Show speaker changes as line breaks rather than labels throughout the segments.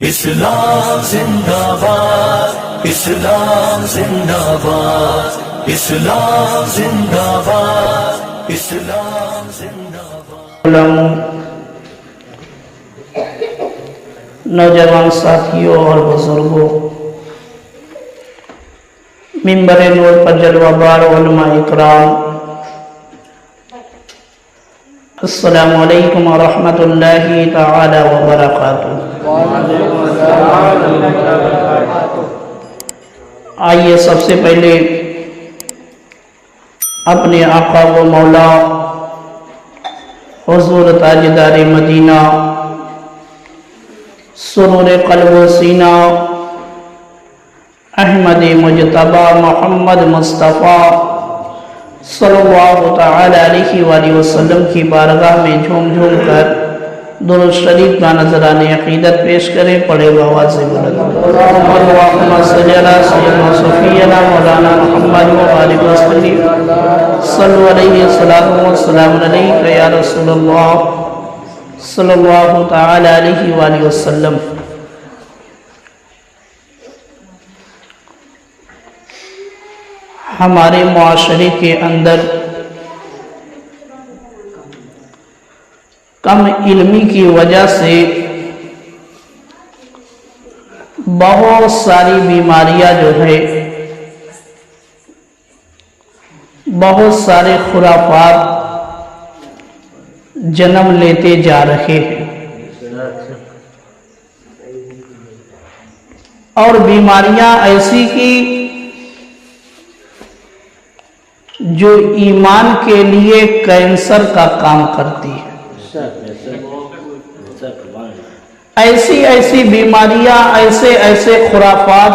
اسلام زندہ باد، اسلام زندہ باد، اسلام زندہ باد، اسلام زندہ باد۔
نوجوان ساتھیوں اور بزرگوں، منبر نور پر جلوہ بار علماء اکرام، السلام علیکم ورحمۃ اللہ تعالی وبرکاتہ۔ آئیے سب سے پہلے اپنے آقا و مولا حضور تاجدار مدینہ، سرور قلب و سینہ، احمد مجتبی محمد مصطفیٰ صلی اللہ تعالی علیہ وآلہ وسلم کی بارگاہ میں جھوم جھوم کر درود شریف کا نذرانِ عقیدت پیش کریں۔ پڑھے آواز سے بلند اللہم صلی علی سیدنا صفینا مولانا محمد وآلہ وسلم، صلو علیہ السلام علیکہ یا رسول اللہ صلی اللہ تعالی علیہ وآلہ وسلم۔ ہمارے معاشرے کے اندر کم علمی کی وجہ سے بہت ساری بیماریاں جو ہے، بہت سارے خرافات جنم لیتے جا رہے ہیں، اور بیماریاں ایسی کی جو ایمان کے لیے کینسر کا کام کرتی ہے۔ ایسی بیماریاں، ایسے خرافات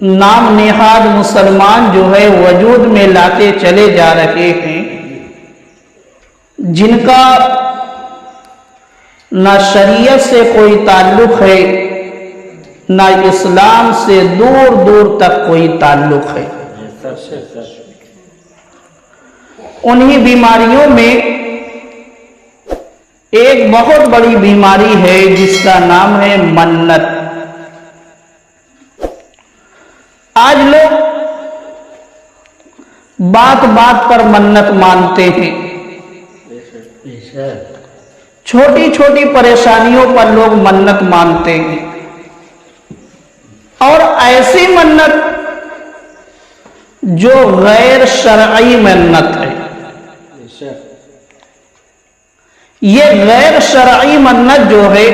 نام نہاد مسلمان جو ہے وجود میں لاتے چلے جا رہے ہیں، جن کا نہ شریعت سے کوئی تعلق ہے، نہ اسلام سے دور دور تک کوئی تعلق ہے۔ انہی بیماریوں میں ایک بہت بڑی بیماری ہے جس کا نام ہے منت۔ آج لوگ بات بات پر منت مانتے ہیں، چھوٹی چھوٹی پریشانیوں پر لوگ منت مانتے ہیں، اور ایسی منت جو غیر شرعی منت ہے۔ یہ غیر شرعی منت جو ہے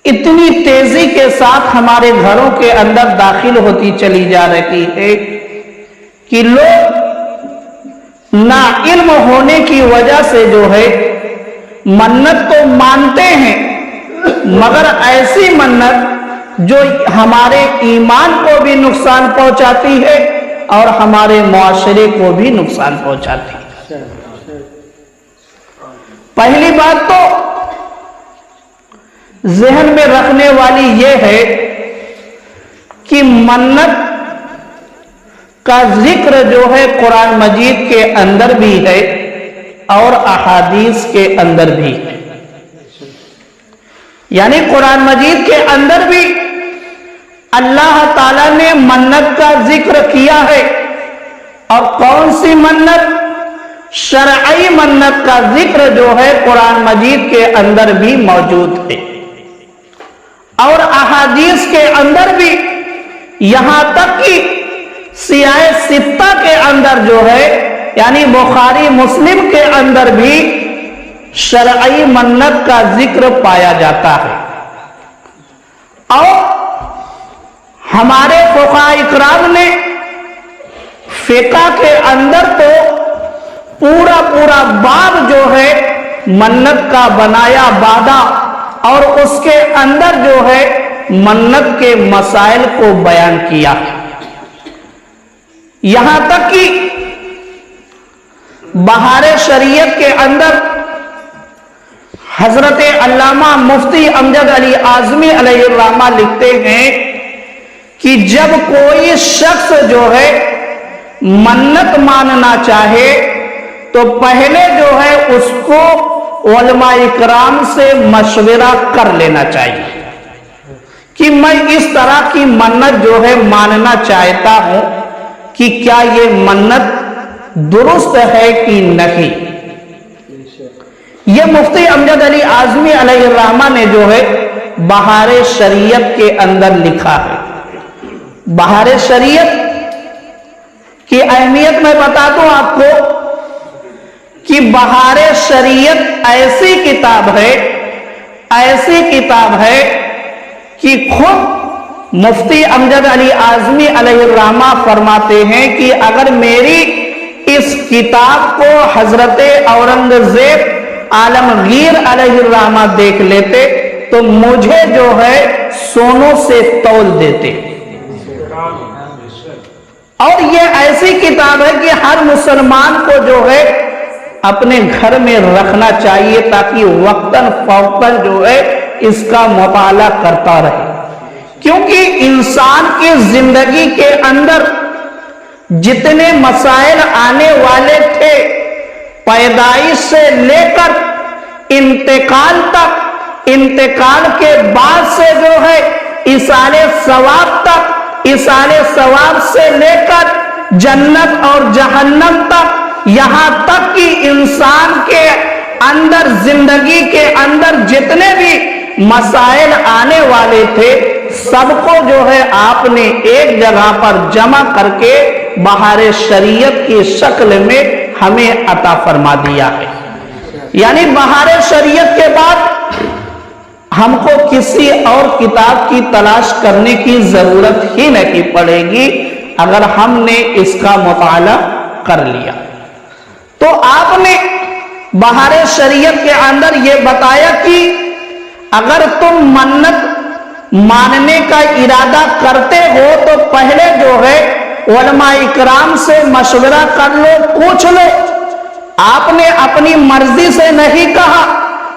اتنی تیزی کے ساتھ ہمارے گھروں کے اندر داخل ہوتی چلی جا رہی ہے کہ لوگ نا علم ہونے کی وجہ سے جو ہے منت تو مانتے ہیں، مگر ایسی منت جو ہمارے ایمان کو بھی نقصان پہنچاتی ہے اور ہمارے معاشرے کو بھی نقصان پہنچاتی ہے۔ پہلی بات تو ذہن میں رکھنے والی یہ ہے کہ منت کا ذکر جو ہے قرآن مجید کے اندر بھی ہے اور احادیث کے اندر بھی ہے، یعنی قرآن مجید کے اندر بھی اللہ تعالیٰ نے منت کا ذکر کیا ہے، اور کون سی منت؟ شرعی منت کا ذکر جو ہے قرآن مجید کے اندر بھی موجود ہے، اور احادیث کے اندر بھی، یہاں تک کہ سیاہ ستہ کے اندر جو ہے یعنی بخاری مسلم کے اندر بھی شرعی منت کا ذکر پایا جاتا ہے۔ اور ہمارے فقہاء اکرام نے فقہ کے اندر تو پورا باب جو ہے منت کا بنایا بادا، اور اس کے اندر جو ہے منت کے مسائل کو بیان کیا ہے، یہاں تک کہ بہار شریعت کے اندر حضرت علامہ مفتی امجد علی اعظمی علیہ الرحمہ لکھتے ہیں کہ جب کوئی شخص جو ہے منت ماننا چاہے تو پہلے جو ہے اس کو علماء اکرام سے مشورہ کر لینا چاہیے کہ میں اس طرح کی منت جو ہے ماننا چاہتا ہوں کہ کیا یہ منت درست ہے کہ نہیں۔ یہ مفتی امجد علی اعظمی علیہ الرحمہ نے جو ہے بہار شریعت کے اندر لکھا ہے۔ بہار شریعت کی اہمیت میں بتا دوں آپ کو کہ بہار شریعت ایسی کتاب ہے کہ خود مفتی امجد علی اعظمی علیہ الرحمہ فرماتے ہیں کہ اگر میری اس کتاب کو حضرت اورنگزیب عالمگیر علیہ الرحمہ دیکھ لیتے تو مجھے جو ہے سونوں سے تول دیتے۔ اور یہ ایسی کتاب ہے کہ ہر مسلمان کو جو ہے اپنے گھر میں رکھنا چاہیے تاکہ وقتاً فوقتاً جو ہے اس کا مطالعہ کرتا رہے، کیونکہ انسان کی زندگی کے اندر جتنے مسائل آنے والے تھے پیدائش سے لے کر انتقال تک، انتقال کے بعد سے جو ہے ایصال ثواب تک، ایصال ثواب سے لے کر جنت اور جہنم تک، یہاں تک کہ انسان کے اندر زندگی کے اندر جتنے بھی مسائل آنے والے تھے سب کو جو ہے آپ نے ایک جگہ پر جمع کر کے بہار شریعت کی شکل میں ہمیں عطا فرما دیا ہے۔ یعنی بہار شریعت کے بعد ہم کو کسی اور کتاب کی تلاش کرنے کی ضرورت ہی نہیں پڑے گی اگر ہم نے اس کا مطالعہ کر لیا۔ تو آپ نے بہار شریعت کے اندر یہ بتایا کہ اگر تم منت ماننے کا ارادہ کرتے ہو تو پہلے جو ہے علماء اکرام سے مشورہ کر لو، پوچھ لو۔ آپ نے اپنی مرضی سے نہیں کہا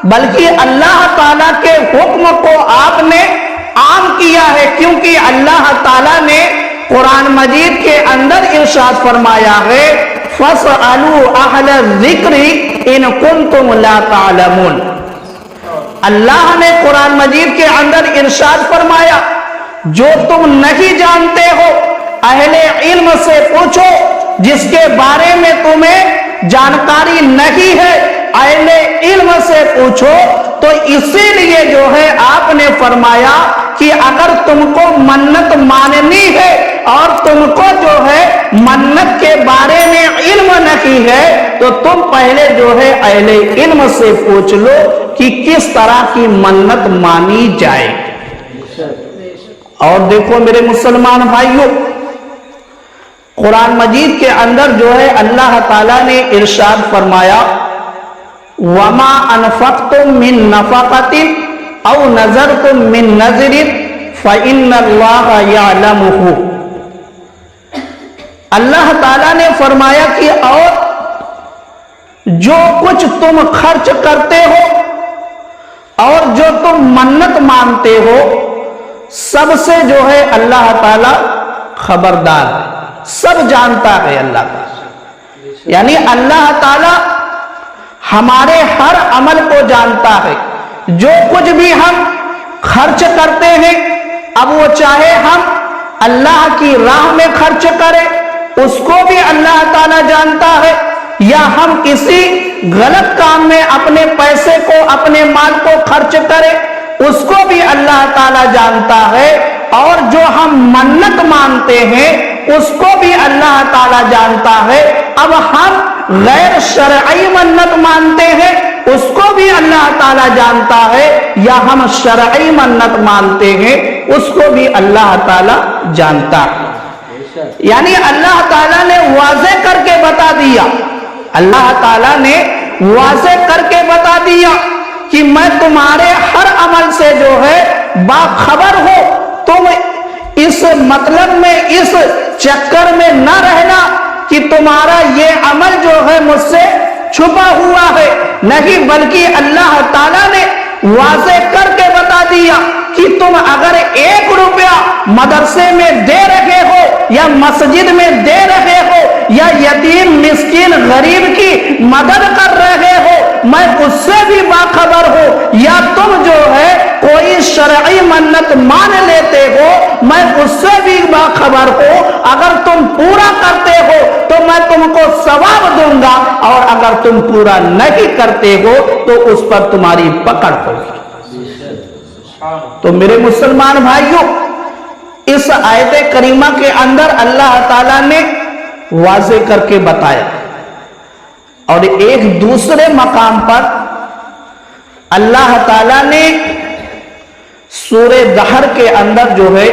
بلکہ اللہ تعالیٰ کے حکم کو آپ نے عام کیا ہے، کیونکہ اللہ تعالیٰ نے قرآن مجید کے اندر ارشاد فرمایا ہے فَاسْأَلُوا أَهْلَ الذِّكْرِ إِن كُنتُمْ لَا تَعْلَمُونَ۔ اللہ نے قرآن مجید کے اندر ارشاد فرمایا جو تم نہیں جانتے ہو اہل علم سے پوچھو، جس کے بارے میں تمہیں جانکاری نہیں ہے اہل علم سے پوچھو۔ تو اسی لیے جو ہے آپ نے فرمایا کہ اگر تم کو منت ماننی ہے اور تم کو جو ہے منت کے بارے میں علم نہیں ہے تو تم پہلے جو ہے اہل علم سے پوچھ لو کہ کس طرح کی منت مانی جائے۔ اور دیکھو میرے مسلمان بھائیوں، قرآن مجید کے اندر جو ہے اللہ تعالیٰ نے ارشاد فرمایا وَمَا أَنفَقْتُم مِّن نَفَقَةٍ أَوْ نَذَرْتُم مِّن نَذْرٍ فَإِنَّ اللَّهَ يَعْلَمُهُ۔ اللہ تعالیٰ نے فرمایا کہ اور جو کچھ تم خرچ کرتے ہو اور جو تم منت مانتے ہو سب سے جو ہے اللہ تعالیٰ خبردار ہے، سب جانتا ہے اللہ تعالیٰ۔ یعنی اللہ تعالیٰ ہمارے ہر عمل کو جانتا ہے، جو کچھ بھی ہم خرچ کرتے ہیں اب وہ چاہے ہم اللہ کی راہ میں خرچ کریں اس کو بھی اللہ تعالیٰ جانتا ہے، یا ہم کسی غلط کام میں اپنے پیسے کو اپنے مال کو خرچ کریں اس کو بھی اللہ تعالیٰ جانتا ہے، اور جو ہم منت مانتے ہیں اس کو بھی اللہ تعالیٰ جانتا ہے۔ اب ہم غیر شرعی منت مانتے ہیں اس کو بھی اللہ تعالیٰ جانتا ہے، یا ہم شرعی منت مانتے ہیں اس کو بھی اللہ تعالیٰ جانتا ہے۔ یعنی اللہ تعالیٰ نے واضح کر کے بتا دیا، اللہ تعالیٰ نے واضح کر کے بتا دیا کہ میں تمہارے ہر عمل سے جو ہے باخبر ہوں، تم اس مطلب میں اس چکر میں نہ رہنا کہ تمہارا یہ عمل جو ہے مجھ سے چھپا ہوا ہے، نہیں بلکہ اللہ تعالیٰ نے واضح کر کے بتا دیا کہ تم اگر 1 روپیہ مدرسے میں دے رہے ہو یا مسجد میں دے رہے ہو یا یتیم مسکین غریب کی مدد کر رہے ہو، میں اس سے بھی باخبر ہوں، یا تم جو ہے کوئی شرعی منت مان لیتے ہو میں اس سے بھی باخبر ہوں، اگر تم پورا کرتے ہو تو میں تم کو ثواب دوں گا، اور اگر تم پورا نہیں کرتے ہو تو اس پر تمہاری پکڑ ہوگی۔ تو میرے مسلمان بھائیوں، اس آیت کریمہ کے اندر اللہ تعالیٰ نے واضح کر کے بتایا، اور ایک دوسرے مقام پر اللہ تعالیٰ نے سورہ دہر کے اندر جو ہے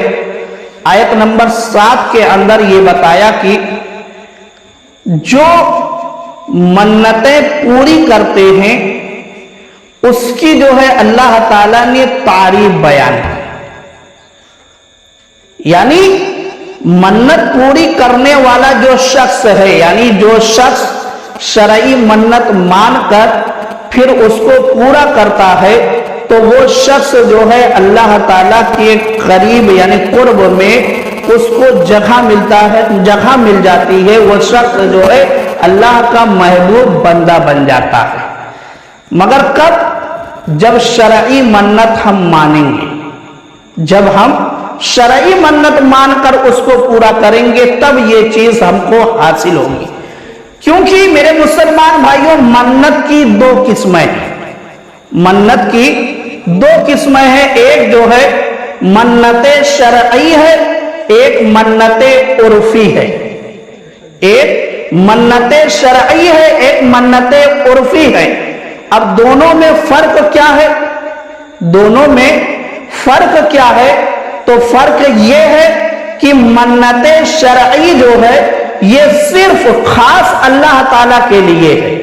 آیت نمبر 7 کے اندر یہ بتایا کہ جو منتیں پوری کرتے ہیں اس کی جو ہے اللہ تعالیٰ نے تعریف بیان کی، یعنی منت پوری کرنے والا جو شخص ہے، یعنی جو شخص شرعی منت مان کر پھر اس کو پورا کرتا ہے تو وہ شخص جو ہے اللہ تعالیٰ کے قریب یعنی قرب میں اس کو جگہ ملتا ہے، جگہ مل جاتی ہے، وہ شخص جو ہے اللہ کا محبوب بندہ بن جاتا ہے۔ مگر کب؟ جب شرعی منت ہم مانیں گے، جب ہم شرعی منت مان کر اس کو پورا کریں گے تب یہ چیز ہم کو حاصل ہوگی۔ کیونکہ میرے مسلمان بھائیوں، منت کی 2 قسمیں ہیں، منت کی 2 قسمیں ہیں، ایک جو ہے منت شرعی ہے، ایک منت عرفی ہے، ایک منت شرعی ہے، ایک منت عرفی ہے۔ اب دونوں میں فرق کیا ہے؟ دونوں میں فرق کیا ہے؟ تو فرق یہ ہے کہ منت شرعی جو ہے یہ صرف خاص اللہ تعالیٰ کے لیے ہے،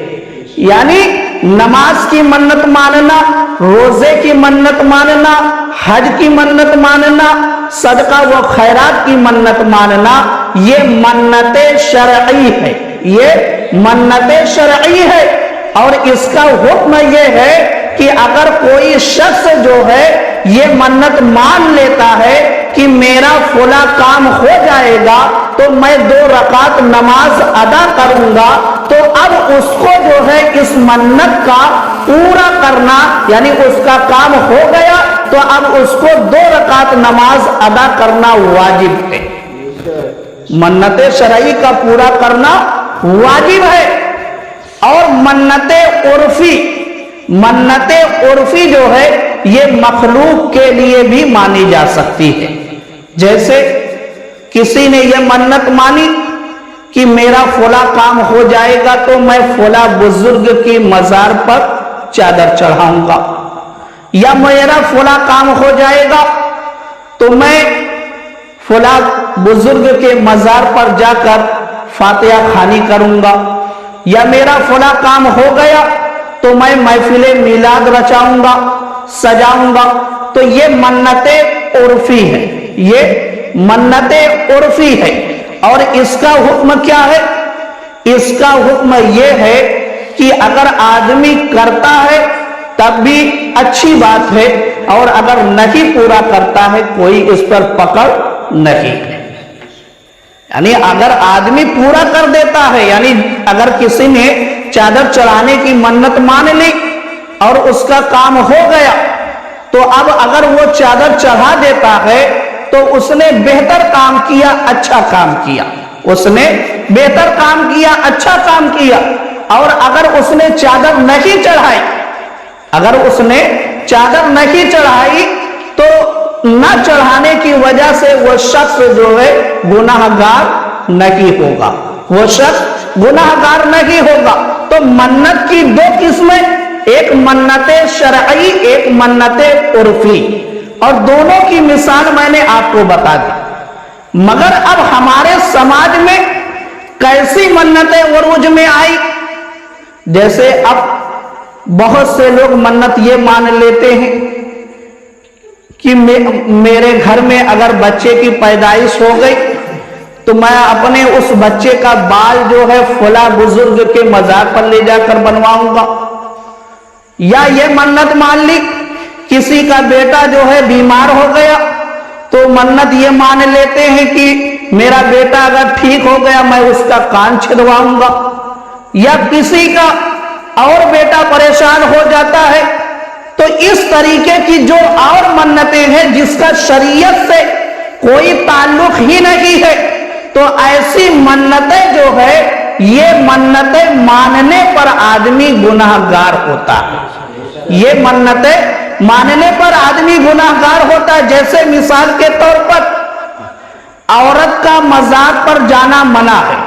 یعنی نماز کی منت ماننا، روزے کی منت ماننا، حج کی منت ماننا، صدقہ و خیرات کی منت ماننا، یہ منت شرعی ہے، یہ منت شرعی ہے۔ اور اس کا حکم یہ ہے کہ اگر کوئی شخص جو ہے یہ منت مان لیتا ہے کہ میرا فلاں کام ہو جائے گا تو میں 2 رکعت نماز ادا کروں گا، تو اب اس کو جو ہے اس منت کا پورا کرنا، یعنی اس کا کام ہو گیا تو اب اس کو 2 رکعت نماز ادا کرنا واجب ہے۔ منت شرعی کا پورا کرنا واجب ہے۔ اور منت عرفی، منت عرفی جو ہے یہ مخلوق کے لیے بھی مانی جا سکتی ہے۔ جیسے کسی نے یہ منت مانی کہ میرا فلاں کام ہو جائے گا تو میں فلاں بزرگ کی مزار پر چادر چڑھاؤں گا، یا میرا فلاں کام ہو جائے گا تو میں فلاں بزرگ کے مزار پر جا کر فاتحہ خوانی کروں گا، یا میرا فلاں کام ہو گیا تو میں محفل میلاد رچاؤں گا، سجاؤں گا۔ تو یہ منت عرفی ہے، یہ منت عرفی ہے۔ اور اس کا حکم کیا ہے؟ اس کا حکم یہ ہے کہ اگر آدمی کرتا ہے تب بھی اچھی بات ہے، اور اگر نہیں پورا کرتا ہے کوئی اس پر پکڑ نہیں ہے۔ یعنی اگر آدمی پورا کر دیتا ہے، یعنی اگر کسی نے چادر چڑھانے کی منت مان لی اور اس کا کام ہو گیا تو اب اگر وہ چادر چڑھا دیتا ہے تو اس نے بہتر کام کیا، اچھا کام کیا، اس نے بہتر کام کیا، اچھا کام کیا۔ اور اگر اس نے چادر نہیں چڑھائی، اگر اس نے چادر نہیں چڑھائی تو نہ چڑھانے کی وجہ سے وہ شخص جو ہے گناہگار نہیں ہوگا، وہ شخص گناہگار نہیں ہوگا۔ تو منت کی 2 قسمیں، ایک منت شرعی، ایک منت عرفی، اور دونوں کی مثال میں نے آپ کو بتا دی۔ مگر اب ہمارے سماج میں کیسی منتیں عروج میں آئی؟ جیسے اب بہت سے لوگ منت یہ مان لیتے ہیں کہ میرے گھر میں اگر بچے کی پیدائش ہو گئی تو میں اپنے اس بچے کا بال جو ہے فلاں بزرگ کے مزار پر لے جا کر بنواؤں گا۔ یا یہ منت مان لی کسی کا بیٹا جو ہے بیمار ہو گیا تو منت یہ مان لیتے ہیں کہ میرا بیٹا اگر ٹھیک ہو گیا میں اس کا کان چھدواؤں گا۔ یا کسی کا اور بیٹا پریشان ہو جاتا ہے. تو اس طریقے کی جو اور منتیں ہیں جس کا شریعت سے کوئی تعلق ہی نہیں ہے، تو ایسی منتیں جو ہے یہ منتیں ماننے پر آدمی گناہگار ہوتا ہے. یہ منتیں ماننے پر آدمی گناہگار ہوتا ہے. جیسے مثال کے طور پر عورت کا مزار پر جانا منع ہے.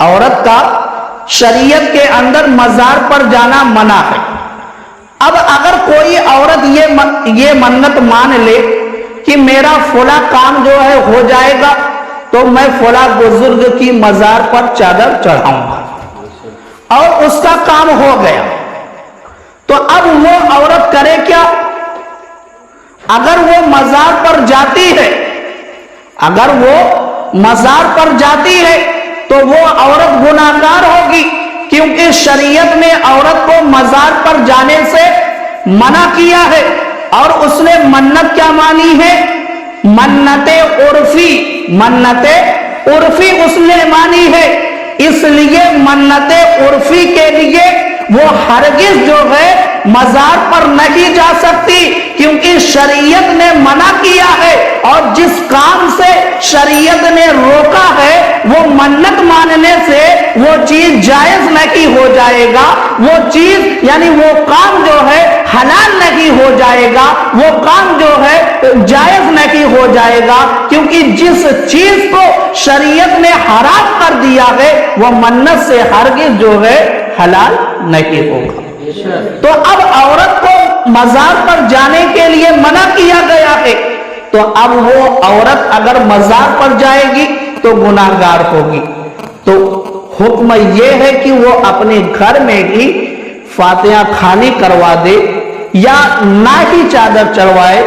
عورت کا شریعت کے اندر مزار پر جانا منع ہے. اب اگر کوئی عورت یہ منت مان لے کہ میرا فلاں کام جو ہے ہو جائے گا تو میں فلاں بزرگ کی مزار پر چادر چڑھاؤں گا، اور اس کا کام ہو گیا، تو اب وہ عورت کرے کیا؟ اگر وہ مزار پر جاتی ہے، اگر وہ مزار پر جاتی ہے تو وہ عورت گناہگار ہوگی، کیونکہ شریعت نے عورت کو مزار پر جانے سے منع کیا ہے. اور اس نے منت کیا مانی ہے؟ منت عرفی. منت عرفی اس نے مانی ہے. اس لیے منت عرفی کے لیے وہ ہرگز جو ہے مزار پر نہیں جا سکتی، کیونکہ شریعت نے منع کیا ہے. اور جس کام سے شریعت نے روکا ہے وہ منت ماننے سے وہ چیز جائز نہیں ہو جائے گا، وہ چیز یعنی وہ کام جو ہے حلال نہیں ہو جائے گا، وہ کام جو ہے جائز نہیں ہو جائے گا، کیونکہ جس چیز کو شریعت نے حرام کر دیا ہے وہ منت سے ہرگز جو ہے حلال نہیں ہوگا. تو اب عورت کو مزار پر جانے کے لیے منع کیا گیا ہے، تو اب وہ عورت اگر مزار پر جائے گی تو گناہگار ہوگی. تو حکم یہ ہے کہ وہ اپنے گھر میں ہی فاتحہ خوانی کروا دے، یا نہ ہی چادر چڑھوائے،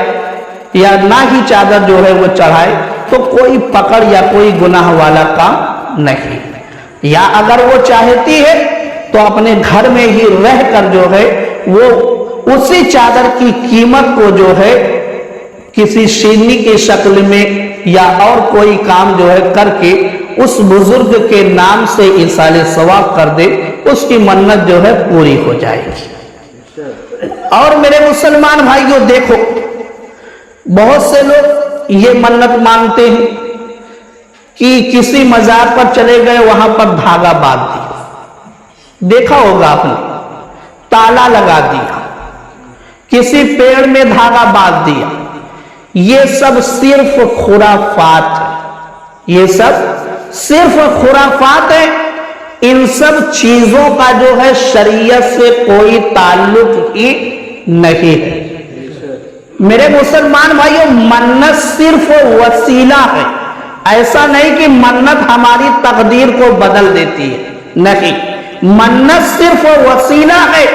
یا نہ ہی چادر جو ہے وہ چڑھائے، تو کوئی پکڑ یا کوئی گناہ والا کام نہیں. یا اگر وہ چاہتی ہے تو اپنے گھر میں ہی رہ کر جو ہے وہ اسی چادر کی قیمت کو جو ہے کسی شیرنی کی شکل میں یا اور کوئی کام جو ہے کر کے اس بزرگ کے نام سے ایصال ثواب کر دے، اس کی منت جو ہے پوری ہو جائے گی. اور میرے مسلمان بھائیوں دیکھو، بہت سے لوگ یہ منت مانتے ہیں کہ کسی مزار پر چلے گئے، وہاں پر دھاگا باندھ دیا، دیکھا ہوگا آپ نے، تالا لگا دیا، کسی پیڑ میں دھاگا باندھ دیا. یہ سب صرف خرافات ہے، یہ سب صرف خرافات ہے. ان سب چیزوں کا جو ہے شریعت سے کوئی تعلق ہی نہیں ہے. میرے مسلمان بھائیوں، منت صرف وسیلہ ہے. ایسا نہیں کہ منت ہماری تقدیر کو بدل دیتی ہے، نہیں، منت صرف وسیلہ ہے.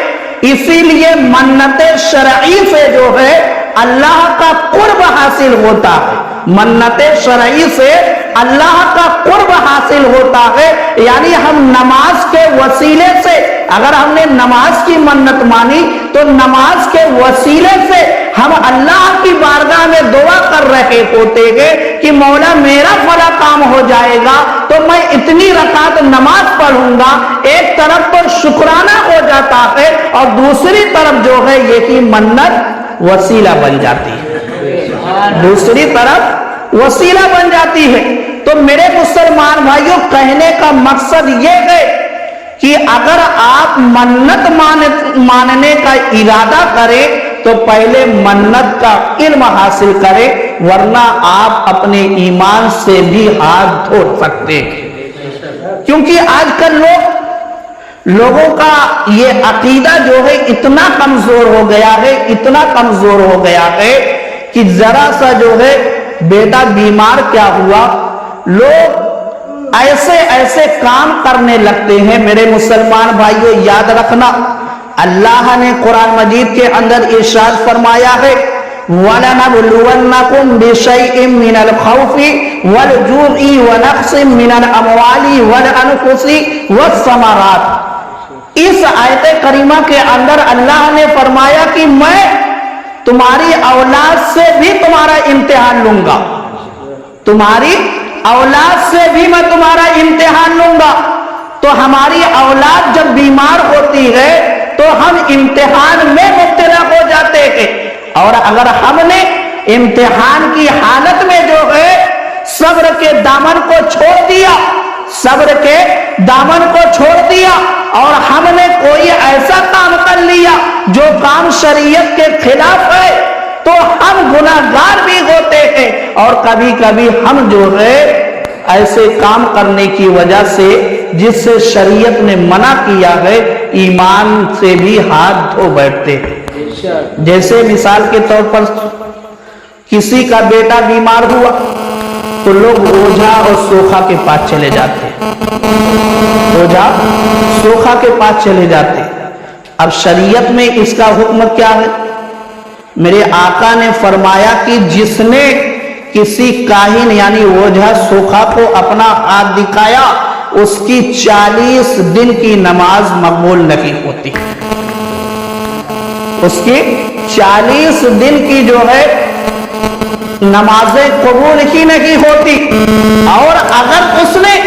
اسی لیے منت شرعی سے جو ہے اللہ کا قرب حاصل ہوتا ہے. منت شرعی سے اللہ کا قرب حاصل ہوتا ہے. یعنی ہم نماز کے وسیلے سے، اگر ہم نے نماز کی منت مانی تو نماز کے وسیلے سے ہم اللہ کی بارگاہ میں دعا کر رہے ہوتے ہیں کہ مولا میرا فلاں کام ہو جائے گا تو میں اتنی رکعت نماز پڑھوں گا. ایک طرف تو شکرانہ ہو جاتا ہے اور دوسری طرف جو ہے یہی منت وسیلہ بن جاتی ہے، دوسری طرف وسیلہ بن جاتی ہے. تو میرے مسلمان بھائیوں، کہنے کا مقصد یہ ہے کہ اگر آپ منت ماننے کا ارادہ کریں تو پہلے منت کا علم حاصل کریں، ورنہ آپ اپنے ایمان سے بھی ہاتھ دھو سکتے ہیں. کیونکہ آج کل لوگوں کا یہ عقیدہ جو ہے اتنا کمزور ہو گیا ہے، اتنا کمزور ہو گیا ہے کہ ذرا سا جو ہے بیٹا بیمار کیا ہوا، لوگ ایسے ایسے کام کرنے لگتے ہیں. میرے مسلمان بھائیوں یاد رکھنا، اللہ نے قرآن مجید کے اندر ارشاد فرمایا ہے وَلَنَبْلُوَنَّكُمْ بِشَيْءٍ مِّنَ الْخَوْفِ وَالْجُوعِ وَنَقْصٍ مِّنَ الْأَمْوَالِ وَالْأَنفُسِ وَالثَّمَرَاتِ. اس آیت کریمہ کے اندر اللہ نے فرمایا کہ میں تمہاری اولاد سے بھی تمہارا امتحان لوں گا، تمہاری اولاد سے بھی میں تمہارا امتحان لوں گا. تو ہماری اولاد جب بیمار ہوتی ہے تو ہم امتحان میں مبتلا ہو جاتے ہیں، اور اگر ہم نے امتحان کی حالت میں جو ہے صبر کے دامن کو چھوڑ دیا، صبر کے دامن کو چھوڑ دیا، اور ہم نے کوئی ایسا کام کر لیا جو کام شریعت کے خلاف ہے، تو ہم گناہگار بھی ہوتے ہیں، اور کبھی کبھی ہم جو ہے ایسے کام کرنے کی وجہ سے جس سے شریعت نے منع کیا ہے ایمان سے بھی ہاتھ دھو بیٹھتے ہیں۔ جیسے مثال کے طور پر کسی کا بیٹا بیمار ہوا تو لوگ اوجھا اور سوکھا کے پاس چلے جاتے ہیں، اوجھا سوکھا کے پاس چلے جاتے ہیں۔ اب شریعت میں اس کا حکم کیا ہے؟ میرے آقا نے فرمایا کہ جس نے کسی کاہن یعنی اوجھا سوکھا کو اپنا ہاتھ دکھایا اس کی 40 دن کی نماز مقبول نہیں ہوتی، اس کی 40 دن کی جو ہے نمازیں قبول ہی نہیں ہوتی، اور اگر اس نے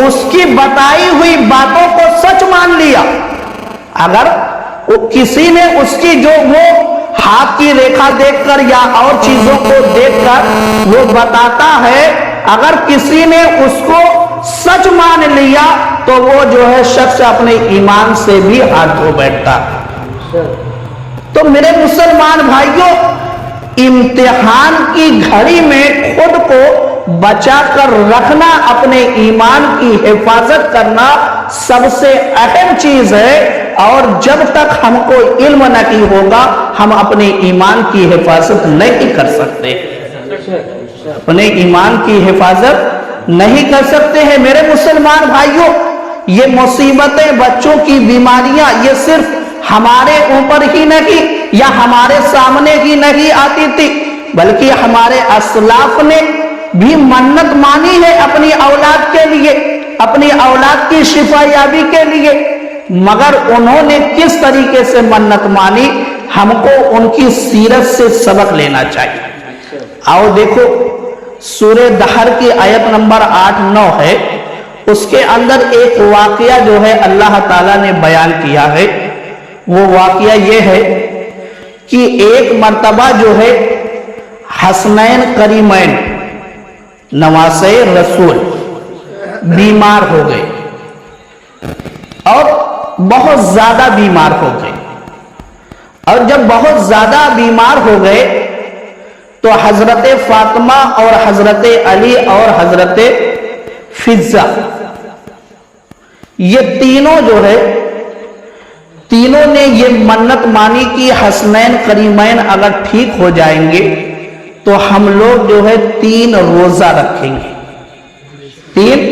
اس کی بتائی ہوئی باتوں کو سچ مان لیا، اگر کسی نے اس کی جو وہ ہاتھ کی ریکھا دیکھ کر یا اور چیزوں کو دیکھ کر وہ بتاتا ہے، اگر کسی نے اس کو سچ مان لیا تو وہ جو ہے شخص اپنے ایمان سے بھی ہاتھ دھو بیٹھتا۔ تو میرے مسلمان بھائیوں، امتحان کی گھڑی میں خود کو بچا کر رکھنا، اپنے ایمان کی حفاظت کرنا سب سے اہم چیز ہے، اور جب تک ہم کو علم نہیں ہوگا ہم اپنے ایمان کی حفاظت نہیں کر سکتے، اپنے ایمان کی حفاظت نہیں کر سکتے ہیں۔ میرے مسلمان بھائیوں، یہ مصیبتیں، بچوں کی بیماریاں، یہ صرف ہمارے اوپر ہی نہیں یا ہمارے سامنے ہی نہیں آتی تھی، بلکہ ہمارے اسلاف نے بھی منت مانی ہے اپنی اولاد کے لیے، اپنی اولاد کی شفا یابی کے لیے، مگر انہوں نے کس طریقے سے منت مانی ہم کو ان کی سیرت سے سبق لینا چاہیے۔ آؤ دیکھو، سورہ دہر کی آیت نمبر 8-9 ہے، اس کے اندر ایک واقعہ جو ہے اللہ تعالیٰ نے بیان کیا ہے۔ وہ واقعہ یہ ہے کہ ایک مرتبہ جو ہے حسنین کریمین نواسے رسول بیمار ہو گئے، اور بہت زیادہ بیمار ہو گئے، اور جب بہت زیادہ بیمار ہو گئے تو حضرت فاطمہ اور حضرت علی اور حضرت فضہ، یہ تینوں جو ہے تینوں نے یہ منت مانی کہ حسنین کریمین اگر ٹھیک ہو جائیں گے تو ہم لوگ جو ہے 3 روزہ رکھیں گے، 3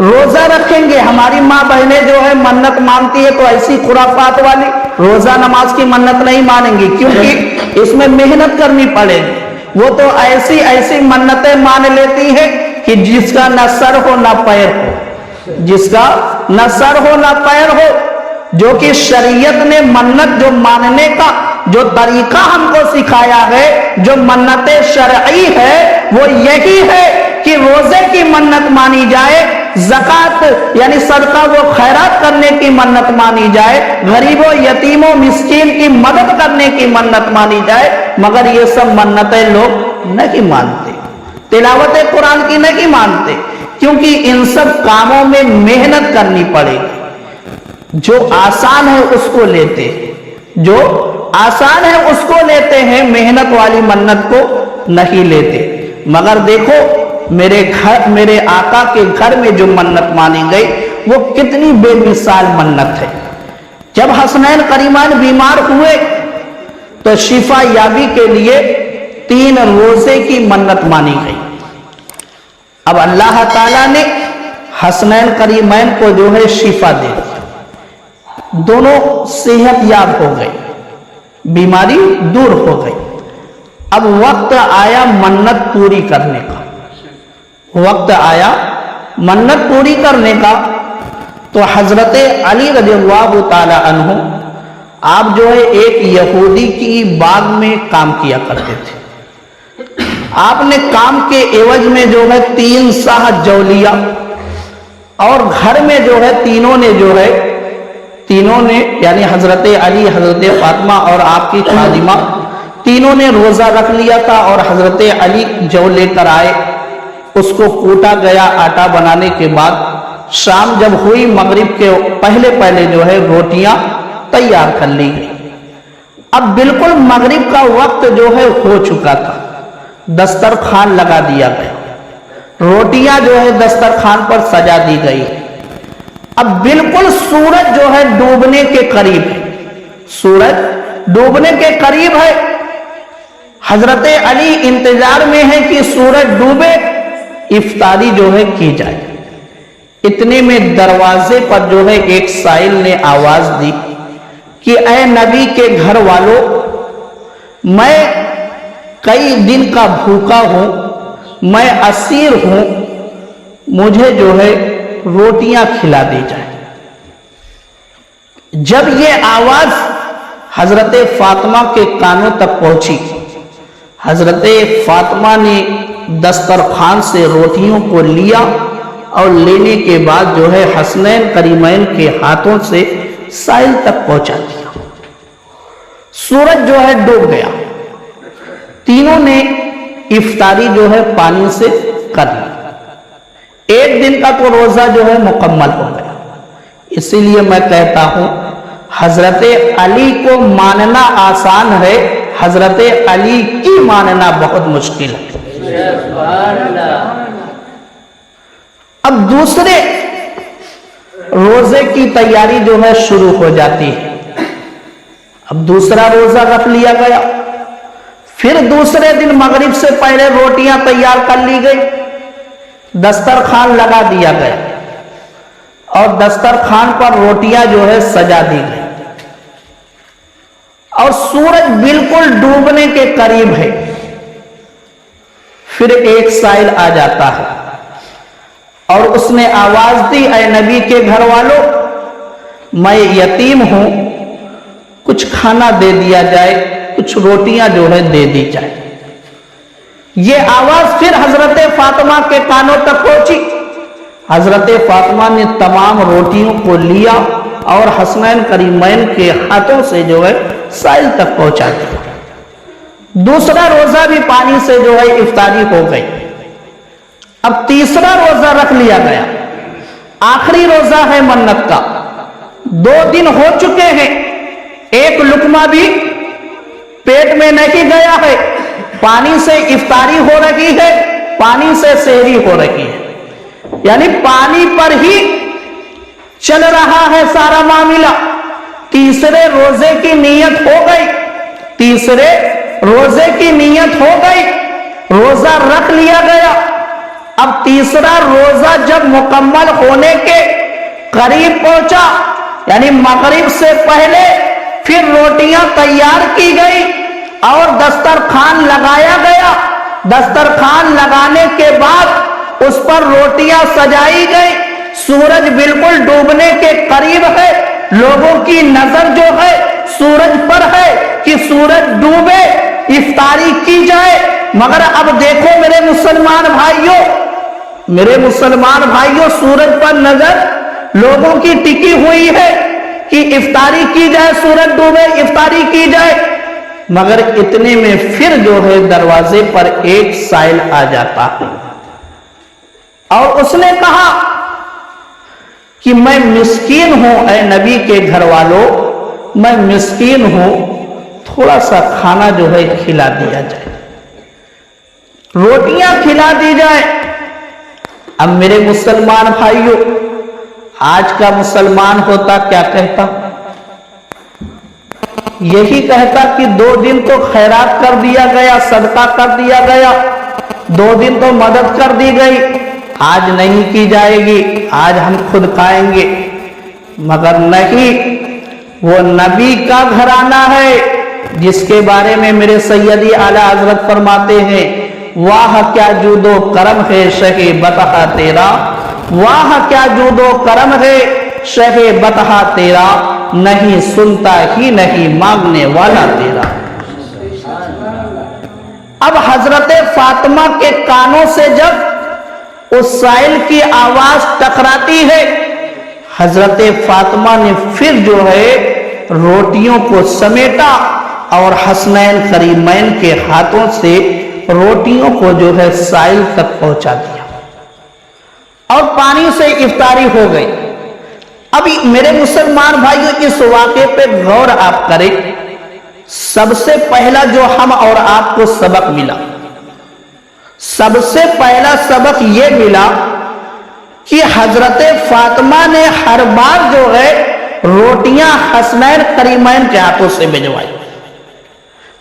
روزہ رکھیں گے۔ ہماری ماں بہنیں جو ہے منت مانتی ہے تو ایسی خرافات والی روزہ نماز کی منت نہیں مانیں گی، کیونکہ اس میں محنت کرنی پڑے گی۔ وہ تو ایسی ایسی منتیں مان لیتی ہے کہ جس کا نہ سر ہو نہ پیر ہو، جس کا نہ سر ہو نہ پیر ہو، جو کہ شریعت نے منت جو ماننے کا جو طریقہ ہم کو سکھایا ہے، جو منت شرعی ہے وہ یہی ہے کہ روزے کی منت مانی جائے، زکوٰۃ یعنی صدقہ و خیرات کرنے کی منت مانی جائے، غریبوں یتیموں مسکین کی مدد کرنے کی منت مانی جائے، مگر یہ سب منتیں لوگ نہیں مانتے، تلاوت قرآن کی نہیں مانتے، کیونکہ ان سب کاموں میں محنت کرنی پڑے گی۔ جو آسان ہے اس کو لیتے ہیں، جو آسان ہے اس کو لیتے ہیں، محنت والی منت کو نہیں لیتے۔ مگر دیکھو میرے آقا کے گھر میں جو منت مانی گئی وہ کتنی بے مثال منت ہے۔ جب حسنین کریمان بیمار ہوئے تو شفا یابی کے لیے 3 روزے کی منت مانی گئی۔ اب اللہ تعالیٰ نے حسنین کریمین کو جو ہے شفا دے دی، دونوں صحت یاب ہو گئے، بیماری دور ہو گئی۔ اب وقت آیا منت پوری کرنے کا، وقت آیا منت پوری کرنے کا، تو حضرت علی رضی اللہ تعالی عنہ آپ جو ہے ایک یہودی کی باغ میں کام کیا کرتے تھے۔ آپ نے کام کے عوض میں جو ہے 3 ساہ جو لیا، اور گھر میں جو ہے تینوں نے یعنی حضرت علی، حضرت فاطمہ اور آپ کی خادمہ تینوں نے روزہ رکھ لیا تھا، اور حضرت علی جو لے کر آئے اس کو کوٹا گیا آٹا بنانے کے بعد، شام جب ہوئی مغرب کے پہلے جو ہے روٹیاں تیار کر لی گئی۔ اب بالکل مغرب کا وقت جو ہے ہو چکا تھا، دسترخوان لگا دیا گیا، روٹیاں جو ہے دسترخوان پر سجا دی گئی۔ اب بالکل سورج جو ہے ڈوبنے کے قریب ہے، سورج ڈوبنے کے قریب ہے۔ حضرت علی انتظار میں ہے کہ سورج ڈوبے، افطاری جو ہے کی جائے۔ اتنے میں دروازے پر جو ہے ایک سائل نے آواز دی کہ اے نبی کے گھر والوں، میں کئی دن کا بھوکا ہوں، میں اسیر ہوں، مجھے جو ہے روٹیاں کھلا دی جائے۔ جب یہ آواز حضرت فاطمہ کے کانوں تک پہنچی، حضرت فاطمہ نے دسترخوان سے روٹیوں کو لیا اور لینے کے بعد جو ہے حسنین کریمین کے ہاتھوں سے سائل تک پہنچا دیا۔ سورج جو ہے ڈوب گیا، تینوں نے افطاری جو ہے پانی سے کر لی۔ ایک دن کا تو روزہ جو ہے مکمل ہو گیا۔ اسی لیے میں کہتا ہوں حضرت علی کو ماننا آسان ہے، حضرت علی کی ماننا بہت مشکل ہے۔ اب دوسرے روزے کی تیاری جو ہے شروع ہو جاتی ہے۔ اب دوسرا روزہ رکھ لیا گیا، پھر دوسرے دن مغرب سے پہلے روٹیاں تیار کر لی گئی، دسترخوان لگا دیا گیا اور دسترخوان پر روٹیاں جو ہے سجا دی گئی، اور سورج بالکل ڈوبنے کے قریب ہے۔ پھر ایک سائل آ جاتا ہے اور اس نے آواز دی، اے نبی کے گھر والوں، میں یتیم ہوں، کچھ کھانا دے دیا جائے، کچھ روٹیاں جو ہے دے دی جائے۔ یہ آواز پھر حضرت فاطمہ کے کانوں تک پہنچی۔ حضرت فاطمہ نے تمام روٹیوں کو لیا اور حسنین کریمین کے ہاتھوں سے جو ہے سائل تک پہنچا دیا۔ دوسرا روزہ بھی پانی سے جو ہے افطاری ہو گئی۔ اب تیسرا روزہ رکھ لیا گیا، آخری روزہ ہے منت کا، 2 دن ہو چکے ہیں، ایک لقمہ بھی پیٹ میں نہیں گیا ہے، پانی سے افطاری ہو رہی ہے، پانی سے سحری ہو رہی ہے، یعنی پانی پر ہی چل رہا ہے سارا معاملہ۔ تیسرے روزے کی نیت ہو گئی، تیسرے روزے کی نیت ہو گئی، روزہ رکھ لیا گیا۔ اب تیسرا روزہ جب مکمل ہونے کے قریب پہنچا، یعنی مغرب سے پہلے، پھر روٹیاں تیار کی گئی اور دسترخوان لگایا گیا۔ دسترخوان لگانے کے بعد اس پر روٹیاں سجائی گئی۔ سورج بالکل ڈوبنے کے قریب ہے، لوگوں کی نظر جو ہے سورج پر ہے کہ سورج ڈوبے، افطاری کی جائے۔ مگر اب دیکھو میرے مسلمان بھائیوں، سورج پر نظر لوگوں کی ٹکی ہوئی ہے کہ افطاری کی جائے، سورج ڈوبے افطاری کی جائے۔ مگر اتنے میں پھر جو ہے دروازے پر ایک سائل آ جاتا ہے اور اس نے کہا کہ میں مسکین ہوں، اے نبی کے گھر والوں، میں مسکین ہوں، تھوڑا سا کھانا جو ہے کھلا دیا جائے، روٹیاں کھلا دی جائے۔ اب میرے مسلمان بھائیوں، آج کا مسلمان ہوتا کیا کہتا؟ یہی کہتا کہ 2 دن تو خیرات کر دیا گیا، صدقہ کر دیا گیا، 2 دن تو مدد کر دی گئی، آج نہیں کی جائے گی، آج ہم خود کھائیں گے۔ مگر نہیں، وہ نبی کا گھرانہ ہے جس کے بارے میں میرے سیدی اعلیٰ حضرت فرماتے ہیں، واہ کیا جود و کرم ہے شہ بطحہ تیرا، واہ کیا جود و کرم ہے شہ بطحہ تیرا، نہیں سنتا ہی نہیں مانگنے والا تیرا۔ اب حضرت فاطمہ کے کانوں سے جب اس سائل کی آواز ٹکراتی ہے، حضرت فاطمہ نے پھر جو ہے روٹیوں کو سمیٹا اور حسنین کریمین کے ہاتھوں سے روٹیوں کو جو ہے سائل تک پہنچا دیا اور پانی سے افطاری ہو گئی۔ اب میرے مسلمان بھائیوں اس واقعے پہ غور آپ کریں۔ سب سے پہلا جو ہم اور آپ کو سبق ملا، سب سے پہلا سبق یہ ملا کہ حضرت فاطمہ نے ہر بار جو ہے روٹیاں حسنین کریمین کے ہاتھوں سے بھجوائی۔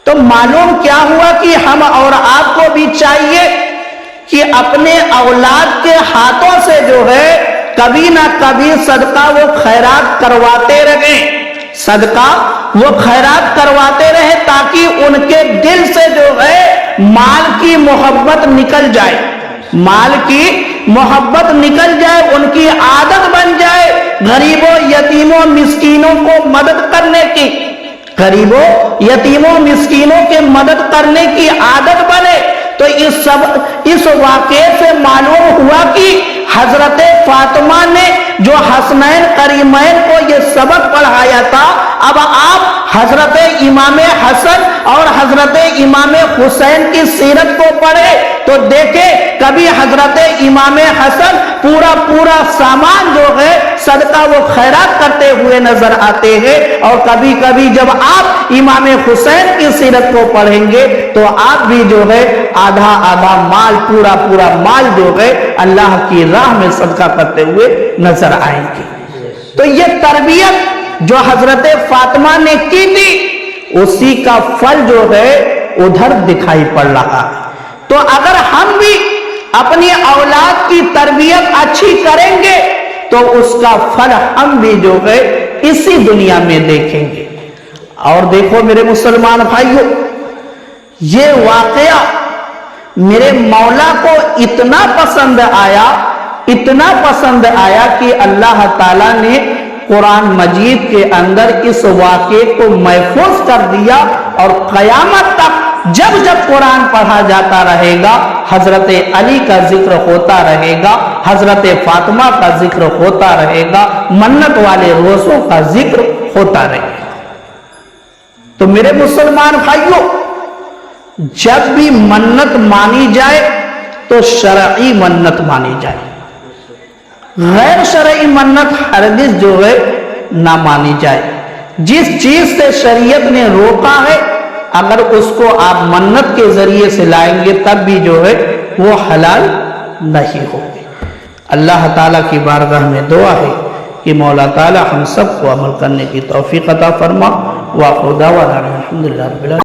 تو معلوم کیا ہوا کہ ہم اور آپ کو بھی چاہیے کہ اپنے اولاد کے ہاتھوں سے جو ہے کبھی نہ کبھی صدقہ و خیرات کرواتے رہیں، صدقہ وہ خیرات کرواتے رہے تاکہ ان کے دل سے جو ہے مال کی محبت نکل جائے، مال کی محبت نکل جائے، ان کی عادت بن جائے غریبوں یتیموں مسکینوں کو مدد کرنے کی، غریبوں یتیموں مسکینوں کے مدد کرنے کی عادت بنے۔ تو اس واقعے سے معلوم ہوا کہ حضرت فاطمہ نے جو حسنین کریمین کو یہ سبق پڑھایا تھا، اب آپ حضرت امام حسن اور حضرت امام حسین کی سیرت کو پڑھے تو دیکھیں کبھی حضرت امام حسن پورا سامان جو ہے صدقہ و خیرات کرتے ہوئے نظر آتے ہیں، اور کبھی کبھی جب آپ امام حسین کی سیرت کو پڑھیں گے تو آپ بھی جو ہے آدھا مال پورا مال جو ہے اللہ کی راہ میں صدقہ کرتے ہوئے نظر آئیں گے۔ تو یہ تربیت جو حضرت فاطمہ نے کی تھی اسی کا پھل جو ہے ادھر دکھائی پڑ رہا ہے۔ تو اگر ہم بھی اپنی اولاد کی تربیت اچھی کریں گے تو اس کا پھل ہم بھی جو ہے اسی دنیا میں دیکھیں گے۔ اور دیکھو میرے مسلمان بھائیوں، یہ واقعہ میرے مولا کو اتنا پسند آیا کہ اللہ تعالیٰ نے قرآن مجید کے اندر اس واقعے کو محفوظ کر دیا، اور قیامت تک جب قرآن پڑھا جاتا رہے گا حضرت علی کا ذکر ہوتا رہے گا، حضرت فاطمہ کا ذکر ہوتا رہے گا، منت والے روزوں کا ذکر ہوتا رہے گا۔ تو میرے مسلمان بھائیوں، جب بھی منت مانی جائے تو شرعی منت مانی جائے، غیر شرعی منت ہرگز جو ہے نہ مانی جائے۔ جس چیز سے شریعت نے روکا ہے اگر اس کو آپ منت کے ذریعے سے لائیں گے تب بھی جو ہے وہ حلال نہیں ہوگی۔ اللہ تعالیٰ کی بارگاہ میں دعا ہے کہ مولا تعالیٰ ہم سب کو عمل کرنے کی توفیق عطا فرما۔ وآخر دعوانا الحمدللہ رب العالمین۔